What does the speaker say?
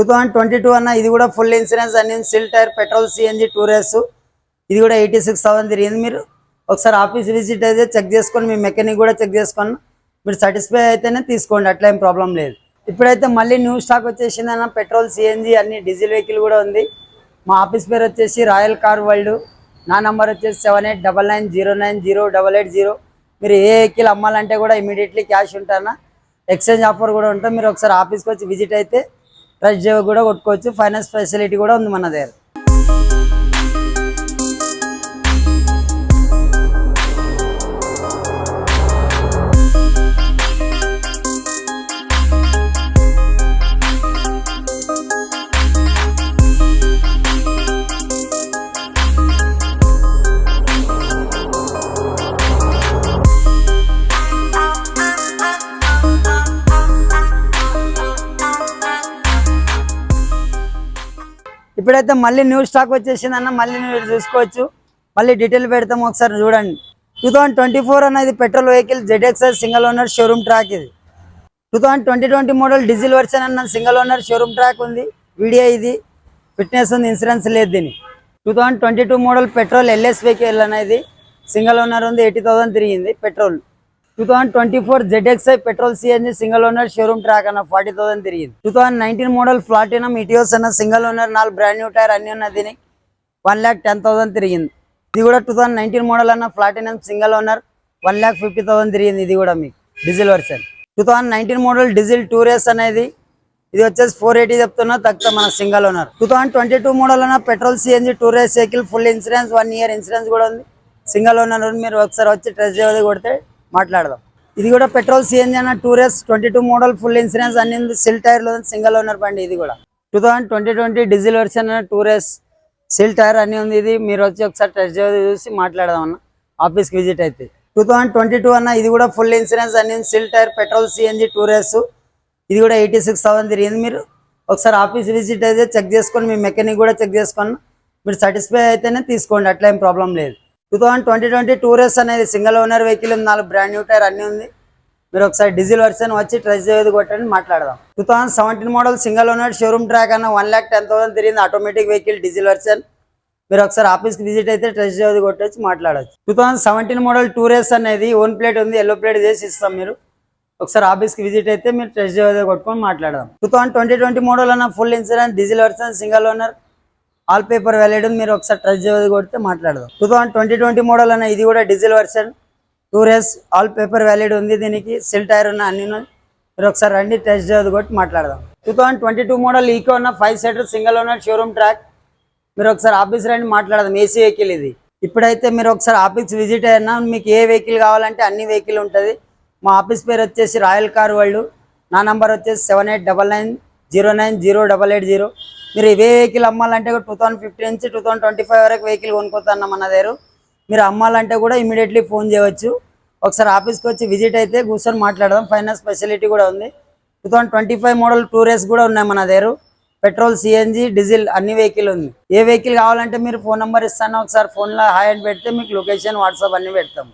2022 అన్న ఇది కూడా ఫుల్ ఇన్సూరెన్స్ అన్ని సిల్ టైర్ పెట్రోల్ సిఎన్జి టూరేస్ ఇది కూడా 86,000 తిరిగింది. మీరు ఒకసారి ఆఫీస్ విజిట్ అయితే చెక్ చేసుకొని మీ మెకానిక్ కూడా చెక్ చేసుకొని మీరు సాటిస్ఫై అయితేనే తీసుకోండి, అట్లా ఏం ప్రాబ్లం లేదు. ఇప్పుడైతే మళ్ళీ న్యూ స్టాక్ వచ్చేసింది అన్న, పెట్రోల్ సిఎన్జి అన్ని డీజిల్ వెహికల్ కూడా ఉంది. మా ఆఫీస్ పేరు వచ్చేసి రాయల్ కార్ వరల్డ్. నా నంబర్ వచ్చేసి 7899090880. మీరు ఏ వెహికల్ అమ్మాలంటే కూడా ఇమీడియట్లీ క్యాష్ ఉంటానా, ఎక్స్చేంజ్ ఆఫర్ కూడా ఉంటుంది. మీరు ఒకసారి ఆఫీస్కి వచ్చి విజిట్ అయితే ట్రస్ట్ డ్రైవ్ కూడా కొట్టుకోవచ్చు, ఫైనాన్స్ ఫెసిలిటీ కూడా ఉంది మన దగ్గర. ఇప్పుడైతే మళ్ళీ న్యూ స్టాక్ వచ్చేసింది అన్న, మళ్ళీ మీరు చూసుకోవచ్చు. మళ్ళీ డీటెయిల్ పెడతాము, ఒకసారి చూడండి. 2024 అన్న ఇది petrol vehicle ZXR single owner showroom track. ఇది 2020 మోడల్ డీజిల్ వర్షన్ అన్న, సింగిల్ ఓనర్ షోరూమ్ ట్రాక్ ఉంది. వీడియో ఇది ఫిట్నెస్ ఉంది, ఇన్సూరెన్స్ లేదు దీని. 2022 మోడల్ పెట్రోల్ LS వెహికల్ అన్న, ఇది సింగిల్ ఓనర్ ఉంది, 80,000 తిరిగింది petrol. 2024 ZXi petrol CNG single owner showroom track అన్న, 40,000 తిరిగింది. 2019 మోడల్ ప్లాటినం ఇటియోస్ అన్న, single owner 4 brand new tyre అన్ని ఉన్న, దీనికి 1,10,000 తిరిగింది. ఇది కూడా 2019 మోడల్ అన్న, ప్లాటినం సింగిల్ ఓనర్ 1,50,000 తిరిగింది. ఇది కూడా మీకు diesel version. 2019 model diesel tour S అనేది ఇది వచ్చేసి 480 చెప్తున్నా, తక్కువ మన సింగిల్ ఓనర్. 2022 మోడల్ అన్న petrol CNG tour S vehicle full insurance 1 year insurance కూడా ఉంది, సింగిల్ ఓనర్. మీరు ఒకసారి వచ్చి టెస్ట్ డ్రైవ్ కొడితే మాట్లాడదాం. ఇది కూడా పెట్రోల్ సిఎన్జి అన్న టూరేస్ 22 మోడల్ ఫుల్ ఇన్సూరెన్స్ అన్ని సిల్ టైర్ లో సింగిల్ ఓనర్ బండి. ఇది కూడా 2020 డీజిల్ వర్షన్ అన్న టూరేస్ సిల్ టైర్ అన్ని ఉంది. ఇది మీరు వచ్చి ఒకసారి టెస్ట్ డ్రైవ్ చూసి మాట్లాడదాం అన్న, ఆఫీస్కి విజిట్ అయితే. 2022 అన్న ఇది కూడా ఫుల్ ఇన్సూరెన్స్ అన్ని సిల్ టైర్ పెట్రోల్ సిఎన్జి టూరేస్ ఇది కూడా 86,000 తిరిగింది. మీరు ఒకసారి ఆఫీస్ విజిట్ అయితే చెక్ చేసుకొని మీ మెకానిక్ కూడా చెక్ చేసుకొని మీరు సాటిస్ఫై అయితేనే తీసుకోండి, అట్లా ఏం ప్రాబ్లం లేదు. 2020 టూరేస్ అనేది single owner vehicle, 4 brand new tyre అన్ని ఉంది. మీరు ఒకసారి డీజిల్ వర్షన్ వచ్చి ట్రస్ట్ డ్రైవ్ కొట్టండి, మాట్లాడదాం. 2017 model single owner showroom track అన్న, 1,10,000 తిరిగింది, ఆటోమేటిక్ వెహికల్ డీజిల్ వర్షన్. మీరు ఒకసారి ఆఫీస్కి విజిట్ అయితే ట్రస్ట్ డ్రైవ్ కొట్టొచ్చి మాట్లాడచ్చు. 2017 మోడల్ టూరేస్ అనేది ఓన్ ప్లేట్ ఉంది, ఎల్లో ప్లేట్ చేసి ఇస్తాం. మీరు ఒకసారి ఆఫీస్కి విజిట్ అయితే మీరు టెస్ట్ డ్రైవ్ కొట్టుకొని మాట్లాడదాం. 2020 మోడల్ అన్న full insurance diesel version single owner all paper valid ఉంది. మీరు ఒకసారి టెస్ట్ డ్రైవ్ కొడితే మాట్లాడదాం. 2020 మోడల్ అన్న ఇది కూడా diesel version tour S all paper valid ఉంది, దీనికి సిల్ టైర్ ఉన్న అన్ని. మీరు ఒకసారి రండి టెస్ట్ డ్రైవ్ కొట్టి మాట్లాడదాం. 2022 మోడల్ ఈకో అన్న 5 seater single owner showroom track. మీరు ఒకసారి ఆఫీస్ రండి మాట్లాడదాం, ఏసీ వెహికల్ ఇది. ఇప్పుడైతే మీరు ఒకసారి ఆఫీస్ విజిట్ అయినా మీకు ఏ వెహికల్ కావాలంటే అన్ని వెహికల్ ఉంటుంది. మా ఆఫీస్ పేరు వచ్చేసి రాయల్ కార్ వరల్డ్. నా నంబర్ వచ్చేసి 7899090880. మీరు ఇవే వెహికల్ అమ్మాలంటే 2015 నుంచి 2025 వరకు వెహికల్ కొనుక్కోతాను మన దగ్గర. మీరు అమ్మాలంటే కూడా ఇమీడియట్లీ ఫోన్ చేయవచ్చు. ఒకసారి ఆఫీస్కి వచ్చి విజిట్ అయితే కూర్చొని మాట్లాడదాం, ఫైనాన్స్ ఫెసిలిటీ కూడా ఉంది. 2025 మోడల్ టూరేస్ కూడా ఉన్నాయి మన దగ్గర, పెట్రోల్ సిఎన్జి డీజిల్ అన్ని వెహికల్ ఉంది. ఏ వెహికల్ కావాలంటే మీరు ఫోన్ నెంబర్ ఇస్తాను, ఒకసారి ఫోన్లో హాయ్ అని పెడితే మీకు లొకేషన్ వాట్సాప్ అన్ని పెడతాం.